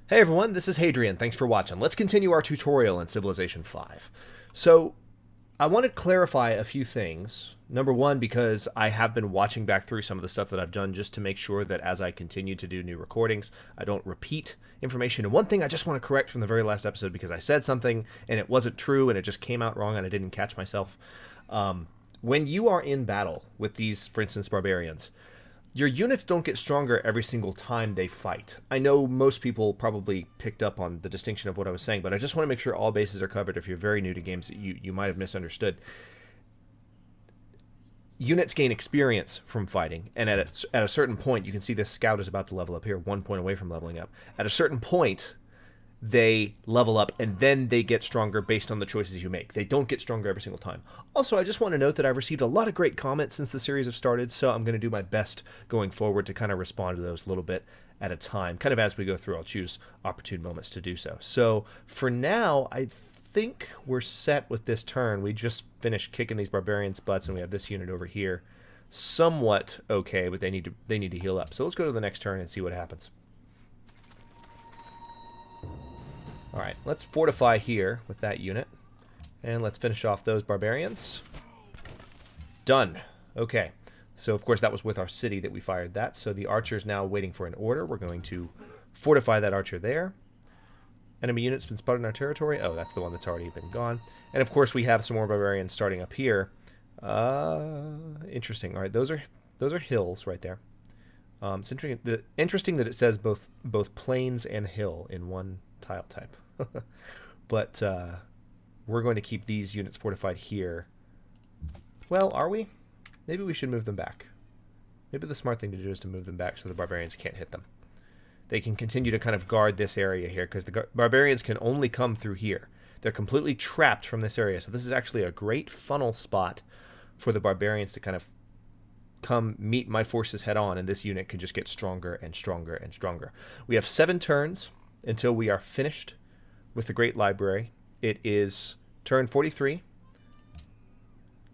Hey everyone, this is Hadrian. Thanks for watching. Let's continue our tutorial in Civilization 5. So, I want to clarify a few things. Number one, because I have been watching back through some of the stuff that I've done just to make sure that as I continue to do new recordings, I don't repeat information. And one thing I just want to correct from the very last episode because I said something and it wasn't true and it just came out wrong and I didn't catch myself. When you are in battle with these, for instance, barbarians, your units don't get stronger every single time they fight. I know most people probably picked up on the distinction of what I was saying, but I just want to make sure all bases are covered if you're very new to games that you might have misunderstood. Units gain experience from fighting, and at a certain point, you can see this scout is about to level up here, 1 point away from leveling up. At a certain point, they level up and then they get stronger based on the choices you make. They don't get stronger every single time. Also, I just want to note that I've received a lot of great comments since the series have started, so I'm going to do my best going forward to kind of respond to those a little bit at a time. Kind of as we go through, I'll choose opportune moments to do so. So for now, I think we're set with this turn. We just finished kicking these barbarians' butts and we have this unit over here somewhat okay, but they need to heal up. So let's go to the next turn and see what happens. Alright, let's fortify here with that unit. And let's finish off those barbarians. Done. Okay. So, of course, that was with our city that we fired that. So the archer's now waiting for an order. We're going to fortify that archer there. Enemy unit's been spotted in our territory. Oh, that's the one that's already been gone. And, of course, we have some more barbarians starting up here. Interesting. Alright, those are hills right there. It's interesting that it says both plains and hill in one tile type. But we're going to keep these units fortified here. Well, are we? Maybe we should move them back. Maybe the smart thing to do is to move them back so the barbarians can't hit them. They can continue to kind of guard this area here because the barbarians can only come through here. They're completely trapped from this area. So this is actually a great funnel spot for the barbarians to kind of come meet my forces head on, and this unit can just get stronger and stronger and stronger. We have 7 turns until we are finished with the Great Library. It is turn 43.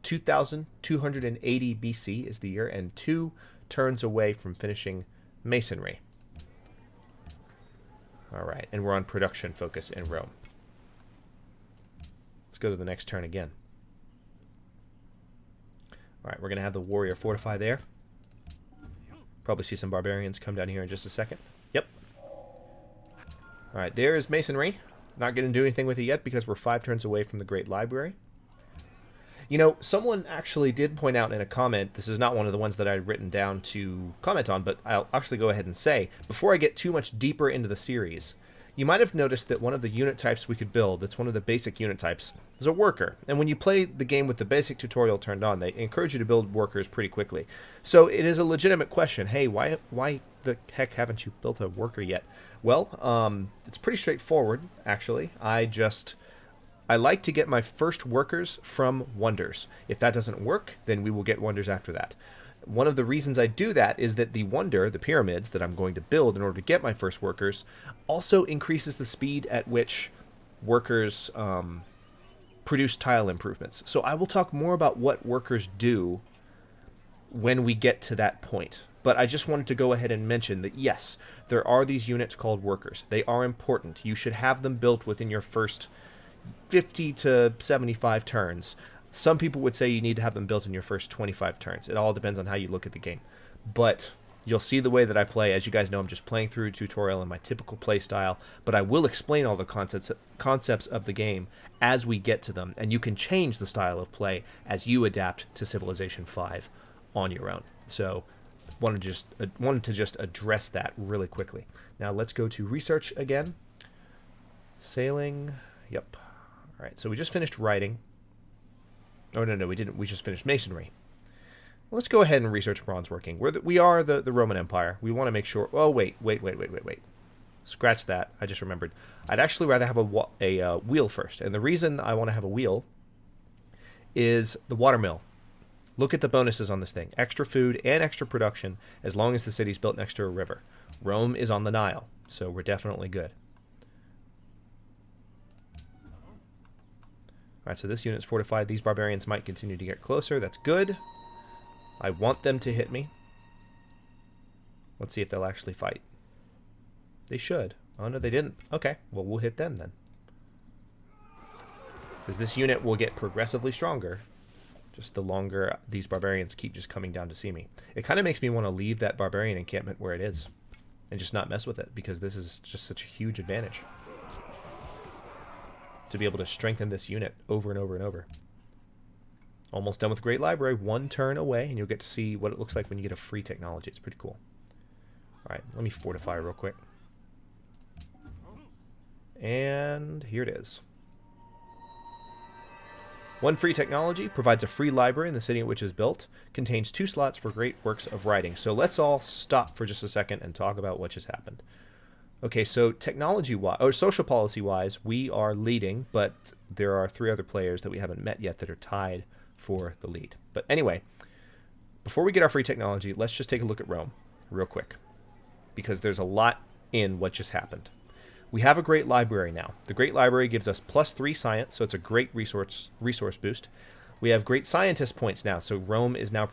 2280 BC is the year, and 2 turns away from finishing Masonry. Alright, and we're on production focus in Rome. Let's go to the next turn again. Alright, we're going to have the warrior fortify there. Probably see some barbarians come down here in just a second. Yep. Alright, there is Masonry. Not going to do anything with it yet because we're 5 turns away from the Great Library. You know, someone actually did point out in a comment, this is not one of the ones that I'd written down to comment on, but I'll actually go ahead and say, before I get too much deeper into the series, you might have noticed that one of the unit types we could build, that's one of the basic unit types, is a worker. And when you play the game with the basic tutorial turned on, they encourage you to build workers pretty quickly. So it is a legitimate question. Hey, why the heck haven't you built a worker yet? Well, it's pretty straightforward, actually. I like to get my first workers from wonders. If that doesn't work, then we will get wonders after that. One of the reasons I do that is that the wonder, the pyramids that I'm going to build in order to get my first workers, also increases the speed at which workers produce tile improvements. So I will talk more about what workers do when we get to that point. But I just wanted to go ahead and mention that, yes, there are these units called workers. They are important. You should have them built within your first 50 to 75 turns. Some people would say you need to have them built in your first 25 turns. It all depends on how you look at the game. But you'll see the way that I play. As you guys know, I'm just playing through a tutorial in my typical play style, but I will explain all the concepts of the game as we get to them, and you can change the style of play as you adapt to Civilization 5 on your own. So wanted to just address that really quickly. Now let's go to research again. Sailing. Yep. All right, so we just finished writing. Oh, no, we didn't. We just finished masonry. Let's go ahead and research bronze working. We are the Roman Empire. We want to make sure... Oh, wait. Scratch that. I just remembered. I'd actually rather have a wheel first. And the reason I want to have a wheel is the watermill. Look at the bonuses on this thing. Extra food and extra production as long as the city's built next to a river. Rome is on the Nile, so we're definitely good. Alright, so this unit's fortified. These barbarians might continue to get closer. That's good. I want them to hit me. Let's see if they'll actually fight. They should. Oh, no, they didn't. Okay, well, we'll hit them then. Because this unit will get progressively stronger just the longer these barbarians keep just coming down to see me. It kind of makes me want to leave that barbarian encampment where it is and just not mess with it, because this is just such a huge advantage to be able to strengthen this unit over and over and over. Almost done with Great Library. 1 turn away, and you'll get to see what it looks like when you get a free technology. It's pretty cool. All right, let me fortify real quick. And here it is. 1 free technology provides a free library in the city in which it is built. Contains 2 slots for great works of writing. So let's all stop for just a second and talk about what just happened. Okay, so technology-wise, or social policy-wise, we are leading, but there are 3 other players that we haven't met yet that are tied for the lead. But anyway, before we get our free technology, let's just take a look at Rome real quick, because there's a lot in what just happened. We have a great library now. The great library gives us +3 science, so it's a great resource boost. We have great scientist points now, so Rome is now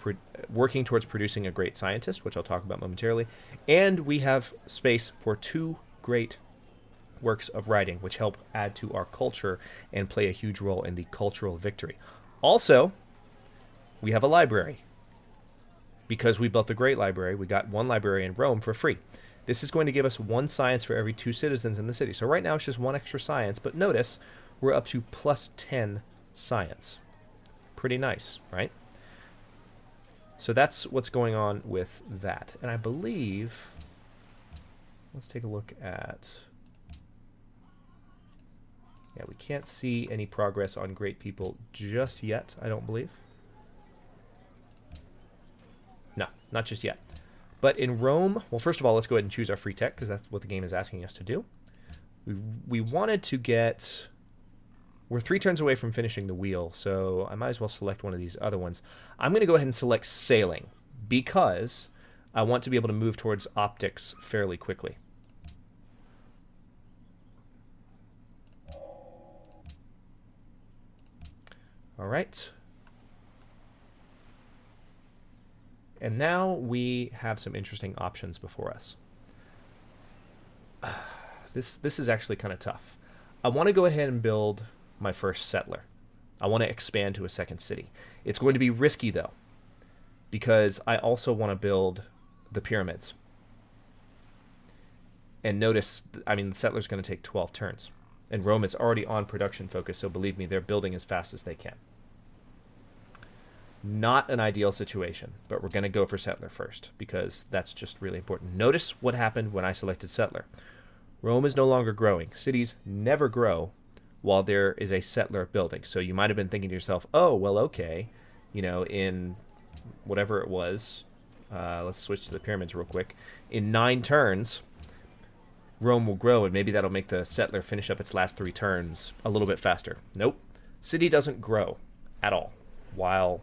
working towards producing a great scientist, which I'll talk about momentarily. And we have space for 2 great works of writing, which help add to our culture and play a huge role in the cultural victory. Also, we have a library. Because we built the great library, we got 1 library in Rome for free. This is going to give us 1 science for every 2 citizens in the city. So right now it's just 1 extra science, but notice we're up to +10 science. Pretty nice, right? So that's what's going on with that. And I believe, let's take a look at, yeah, we can't see any progress on great people just yet, I don't believe. No, not just yet. But in Rome, well, first of all, let's go ahead and choose our free tech, because that's what the game is asking us to do. We wanted to get... We're 3 turns away from finishing the wheel, so I might as well select one of these other ones. I'm going to go ahead and select sailing, because I want to be able to move towards optics fairly quickly. All right. And now we have some interesting options before us. This is actually kind of tough. I want to go ahead and build my first settler. I want to expand to a second city. It's going to be risky, though, because I also want to build the pyramids. And notice, I mean, the settler's going to take 12 turns. And Rome is already on production focus, so believe me, they're building as fast as they can. Not an ideal situation, but we're going to go for settler first, because that's just really important. Notice what happened when I selected settler. Rome is no longer growing. Cities never grow while there is a settler building. So you might have been thinking to yourself, oh, well, okay, you know, in whatever it was, let's switch to the pyramids real quick. In 9 turns, Rome will grow, and maybe that'll make the settler finish up its last 3 turns a little bit faster. Nope. City doesn't grow at all while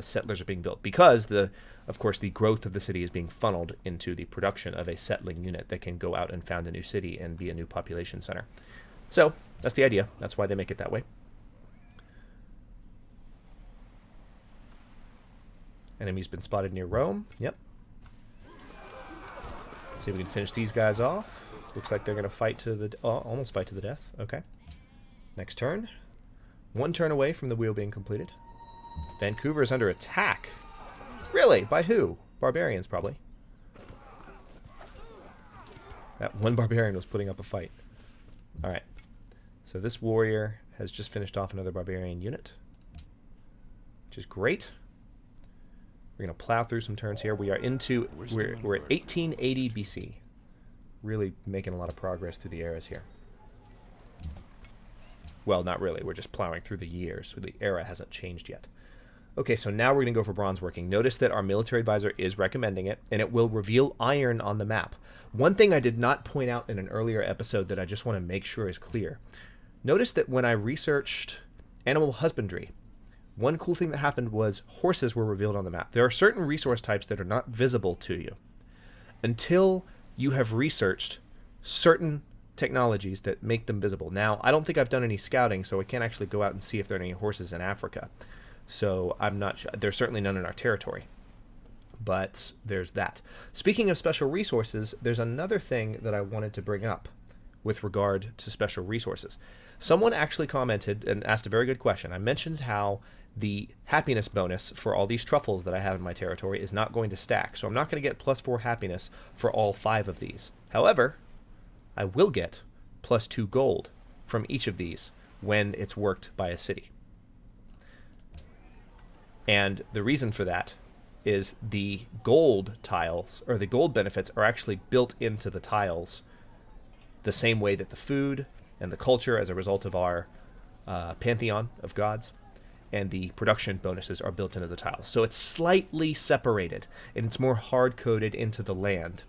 settlers are being built, because of course the growth of the city is being funneled into the production of a settling unit that can go out and found a new city and be a new population center. So that's the idea. That's why they make it that way. Enemy's been spotted near Rome. Yep. Let's see if we can finish these guys off. Looks like they're going to fight to the almost fight to the death. Okay. Next turn. 1 turn away from the wheel being completed. Vancouver is under attack. Really? By who? Barbarians, probably. That 1 barbarian was putting up a fight. Alright. So this warrior has just finished off another barbarian unit, which is great. We're going to plow through some turns here. We are into... We're at 1880 BC. Really making a lot of progress through the eras here. Well, not really. We're just plowing through the years, so the era hasn't changed yet. Okay, so now we're going to go for bronze working. Notice that our military advisor is recommending it, and it will reveal iron on the map. One thing I did not point out in an earlier episode that I just want to make sure is clear. Notice that when I researched animal husbandry, one cool thing that happened was horses were revealed on the map. There are certain resource types that are not visible to you until you have researched certain technologies that make them visible. Now, I don't think I've done any scouting, so I can't actually go out and see if there are any horses in Africa. So I'm not sure. There's certainly none in our territory. But there's that. Speaking of special resources, there's another thing that I wanted to bring up with regard to special resources. Someone actually commented and asked a very good question. I mentioned how the happiness bonus for all these truffles that I have in my territory is not going to stack, so I'm not going to get +4 happiness for all 5 of these. However, I will get +2 gold from each of these when it's worked by a city. And the reason for that is the gold tiles, or the gold benefits, are actually built into the tiles the same way that the food and the culture, as a result of our pantheon of gods, and the production bonuses are built into the tiles. So it's slightly separated, and it's more hard-coded into the land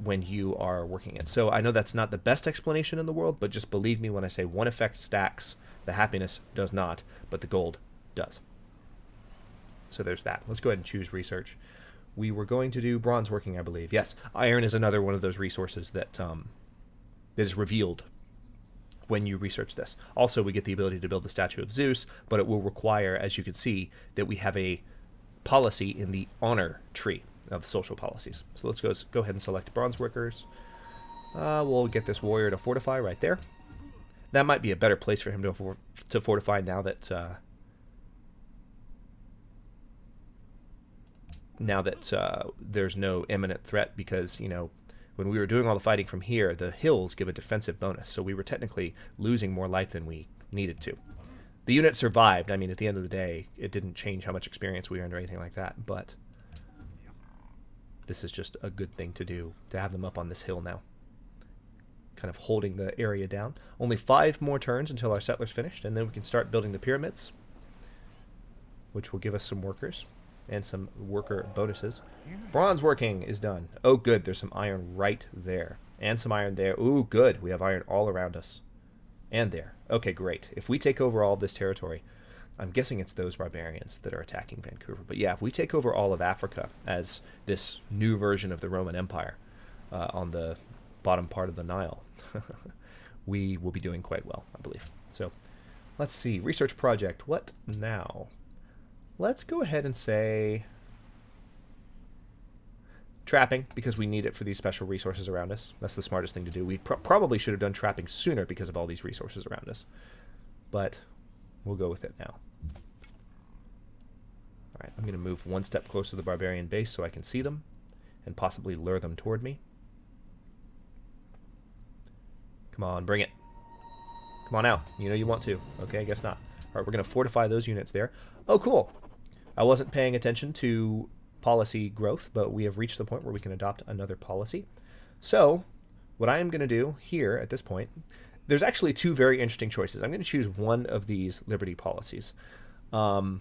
when you are working it. So I know that's not the best explanation in the world, but just believe me when I say one effect stacks, the happiness does not, but the gold does. So there's that. Let's go ahead and choose research. We were going to do bronze working, I believe. Yes, iron is another one of those resources that that is revealed when you research this. Also, we get the ability to build the statue of Zeus, but it will require, as you can see, that we have a policy in the honor tree of social policies. So let's go ahead and select bronze workers. We'll get this warrior to fortify right there. That might be a better place for him to fortify now that there's no imminent threat, because, you know, when we were doing all the fighting from here, the hills give a defensive bonus, so we were technically losing more life than we needed to. The unit survived. I mean, at the end of the day, it didn't change how much experience we earned or anything like that, but this is just a good thing to do, to have them up on this hill now, kind of holding the area down. Only 5 more turns until our settler's finished, and then we can start building the pyramids, which will give us some workers and some worker bonuses. Bronze working is done. Oh, good. There's some iron right there. And some iron there. Ooh, good. We have iron all around us. And there. Okay, great. If we take over all of this territory, I'm guessing it's those barbarians that are attacking Vancouver. But yeah, if we take over all of Africa as this new version of the Roman Empire on the bottom part of the Nile, we will be doing quite well, I believe. So let's see. Research project. What now? Let's go ahead and say trapping, because we need it for these special resources around us. That's the smartest thing to do. We probably should have done trapping sooner because of all these resources around us. But we'll go with it now. All right, I'm going to move one step closer to the barbarian base so I can see them and possibly lure them toward me. Come on, bring it. Come on out. You know you want to. Okay, I guess not. All right, we're going to fortify those units there. Oh, cool. I wasn't paying attention to policy growth, but we have reached the point where we can adopt another policy. So what I am going to do here at this point, there's actually 2 very interesting choices. I'm going to choose one of these liberty policies. They're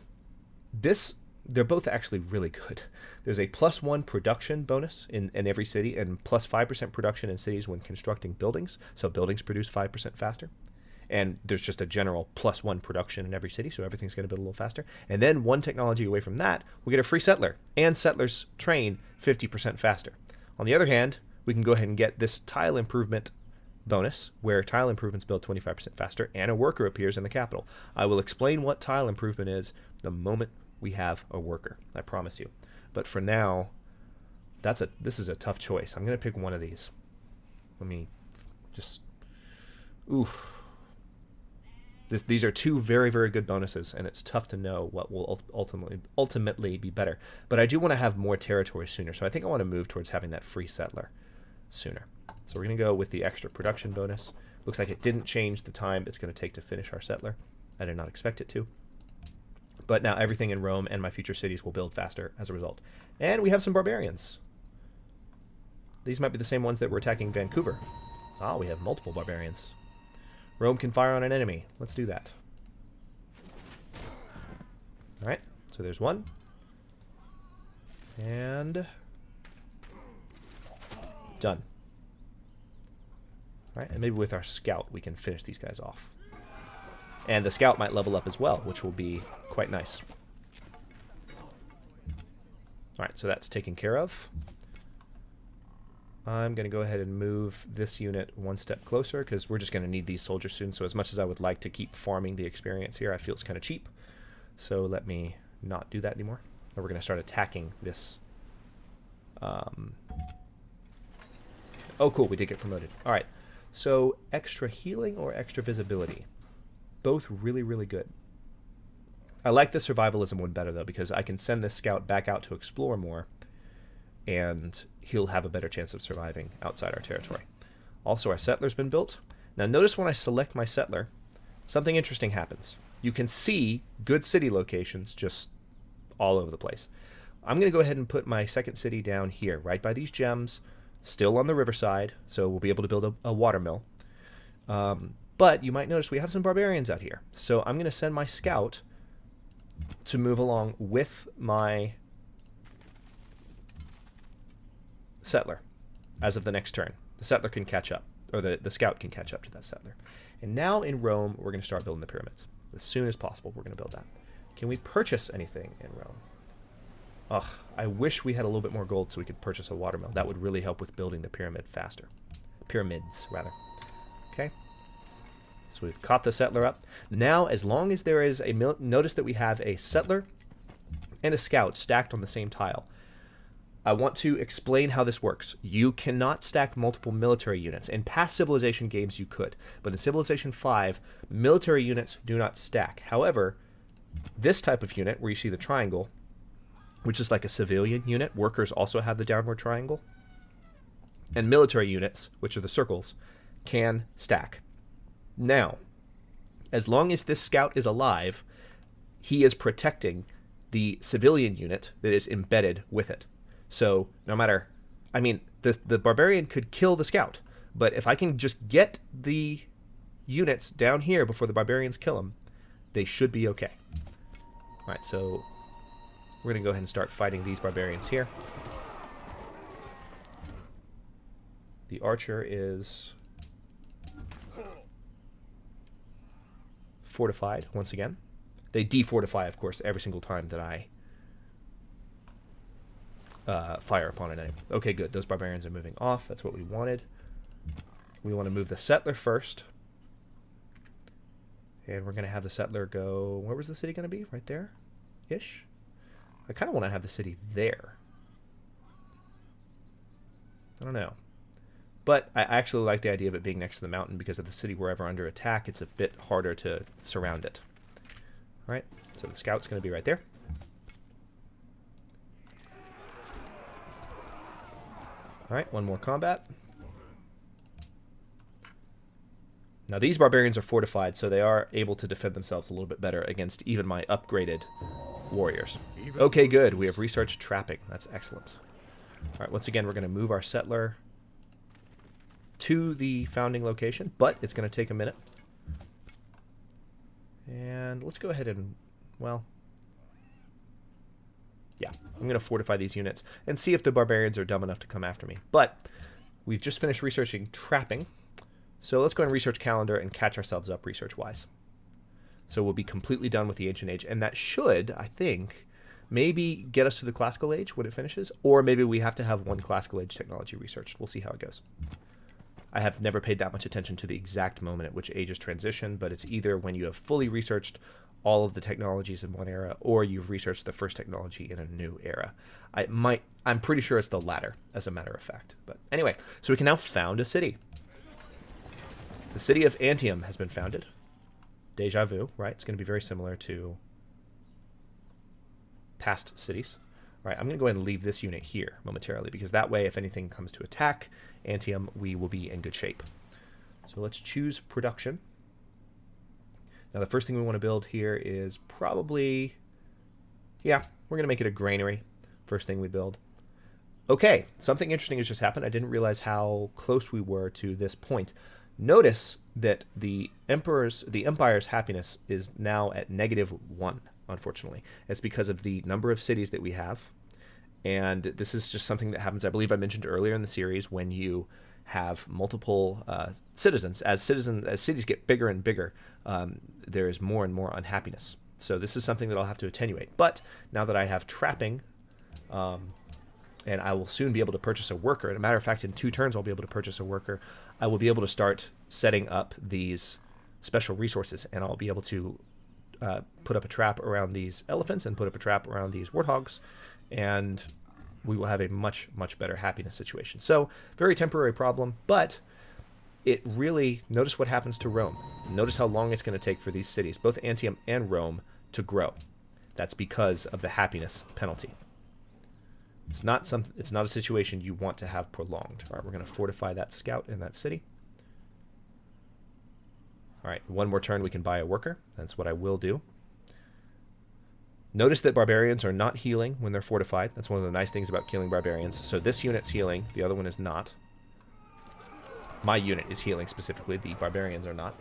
both actually really good. There's a +1 production bonus in every city, and +5% production in cities when constructing buildings. So buildings produce 5% faster. And there's just a general +1 production in every city, so everything's going to build a little faster. And then one technology away from that, we get a free settler, and settlers train 50% faster. On the other hand, we can go ahead and get this tile improvement bonus, where tile improvements build 25% faster, and a worker appears in the capital. I will explain what tile improvement is the moment we have a worker, I promise you. But for now, this is a tough choice. I'm going to pick one of these. Let me just... Oof. These are 2 very, very good bonuses, and it's tough to know what will ultimately be better. But I do want to have more territory sooner, so I think I want to move towards having that free settler sooner. So we're going to go with the extra production bonus. Looks like it didn't change the time it's going to take to finish our settler. I did not expect it to. But now everything in Rome and my future cities will build faster as a result. And we have some barbarians. These might be the same ones that were attacking Vancouver. Ah, we have multiple barbarians. Rome can fire on an enemy. Let's do that. All right, so there's one. And done. All right, and maybe with our scout we can finish these guys off. And the scout might level up as well, which will be quite nice. All right, so that's taken care of. I'm going to go ahead and move this unit one step closer, because we're just going to need these soldiers soon. So as much as I would like to keep farming the experience here, I feel it's kind of cheap. So let me not do that anymore. And we're going to start attacking this Oh, cool. We did get promoted. All right. So extra healing or extra visibility? Both really, really good. I like the survivalism one better, though, because I can send this scout back out to explore more, and he'll have a better chance of surviving outside our territory. Also, our settler's been built. Now, notice when I select my settler, something interesting happens. You can see good city locations just all over the place. I'm going to go ahead and put my second city down here, right by these gems, still on the riverside, so we'll be able to build a water mill. But you might notice we have some barbarians out here. So I'm going to send my scout to move along with my settler as of the next turn. The settler can catch up, or the scout can catch up to that settler. And now in Rome, we're going to start building the pyramids. As soon as possible, we're going to build that. Can we purchase anything in Rome? Ugh, I wish we had a little bit more gold so we could purchase a watermill. That would really help with building the pyramid faster. Pyramids, rather. Okay. So we've caught the settler up. Now, as long as there is a... Notice that we have a settler and a scout stacked on the same tile. I want to explain how this works. You cannot stack multiple military units. In past Civilization games, you could. But in Civilization 5, military units do not stack. However, this type of unit, where you see the triangle, which is like a civilian unit, workers also have the downward triangle, and military units, which are the circles, can stack. Now, as long as this scout is alive, he is protecting the civilian unit that is embedded with it. So no matter, I mean, the barbarian could kill the scout, but if I can just get the units down here before the barbarians kill them, they should be okay. All right, so we're going to go ahead and start fighting these barbarians here. The archer is fortified once again. They defortify, of course, every single time that I fire upon an enemy. Okay, good. Those barbarians are moving off. That's what we wanted. We want to move the settler first. And we're going to have the settler go... Where was the city going to be? Right there-ish? I kind of want to have the city there. I don't know. But I actually like the idea of it being next to the mountain, because if the city were ever under attack, it's a bit harder to surround it. All right, so the scout's going to be right there. All right, one more combat. Now these barbarians are fortified, so they are able to defend themselves a little bit better against even my upgraded warriors. Okay, good. We have researched trapping. That's excellent. All right, once again, we're going to move our settler to the founding location, but it's going to take a minute. And let's go ahead and, well, yeah, I'm going to fortify these units and see if the barbarians are dumb enough to come after me. But we've just finished researching trapping, so let's go and research calendar and catch ourselves up research-wise. So we'll be completely done with the Ancient Age, and that should, I think, maybe get us to the Classical Age when it finishes, or maybe we have to have one Classical Age technology researched. We'll see how it goes. I have never paid that much attention to the exact moment at which ages transition, but it's either when you have fully researched all of the technologies in one era, or you've researched the first technology in a new era. I'm pretty sure it's the latter, as a matter of fact. But anyway, so we can now found a city. The city of Antium has been founded. Deja vu, right? It's going to be very similar to past cities. All right, I'm going to go ahead and leave this unit here momentarily, because that way, if anything comes to attack Antium, we will be in good shape. So let's choose production. Now, the first thing we want to build here is probably... Yeah, we're going to make it a granary. First thing we build. Okay, something interesting has just happened. I didn't realize how close we were to this point. Notice that the Empire's happiness is now at -1, unfortunately. It's because of the number of cities that we have. And this is just something that happens, I believe I mentioned earlier in the series, when you have multiple citizens. As cities get bigger and bigger, there is more and more unhappiness. So this is something that I'll have to attenuate. But now that I have trapping, and I will soon be able to purchase a worker. As a matter of fact, in 2 turns I'll be able to purchase a worker. I will be able to start setting up these special resources, and I'll be able to put up a trap around these elephants and put up a trap around these warthogs, and we will have a much, much better happiness situation. So, very temporary problem, but it really, notice what happens to Rome. Notice how long it's going to take for these cities, both Antium and Rome, to grow. That's because of the happiness penalty. It's not a situation you want to have prolonged. All right, we're going to fortify that scout in that city. All right, one more turn we can buy a worker. That's what I will do. Notice that barbarians are not healing when they're fortified. That's one of the nice things about killing barbarians. So this unit's healing, the other one is not. My unit is healing specifically, the barbarians are not.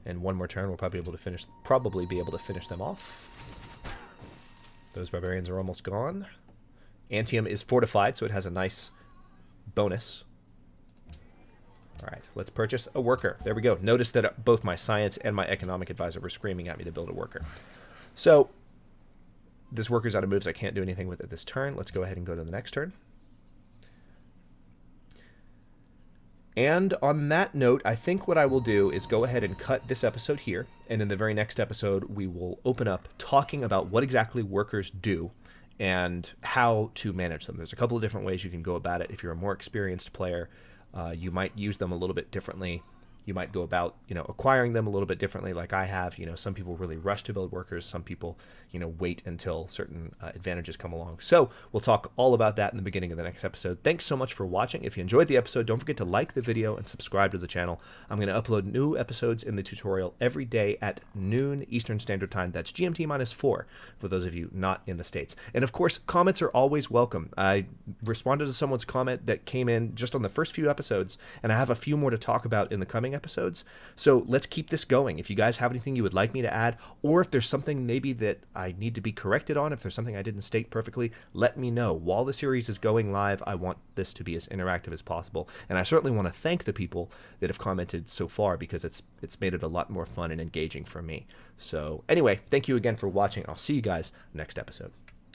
And one more turn we'll probably be able to finish them off. Those barbarians are almost gone. Antium is fortified, so it has a nice bonus. All right, let's purchase a worker. There we go. Notice that both my science and my economic advisor were screaming at me to build a worker. So this worker's out of moves. I can't do anything with it this turn. Let's go ahead and go to the next turn. And on that note, I think what I will do is go ahead and cut this episode here. And in the very next episode, we will open up talking about what exactly workers do and how to manage them. There's a couple of different ways you can go about it. If you're a more experienced player, you might use them a little bit differently. You might go about, acquiring them a little bit differently like I have. Some people really rush to build workers. Some people, wait until certain advantages come along. So we'll talk all about that in the beginning of the next episode. Thanks so much for watching. If you enjoyed the episode, don't forget to like the video and subscribe to the channel. I'm going to upload new episodes in the tutorial every day at noon Eastern Standard Time. That's GMT -4 for those of you not in the States. And of course, comments are always welcome. I responded to someone's comment that came in just on the first few episodes, and I have a few more to talk about in the coming episodes. So let's keep this going. If you guys have anything you would like me to add, or if there's something maybe that I need to be corrected on, if there's something I didn't state perfectly, let me know. While the series is going live, I want this to be as interactive as possible. And I certainly want to thank the people that have commented so far, because it's made it a lot more fun and engaging for me. So anyway, thank you again for watching. I'll see you guys next episode.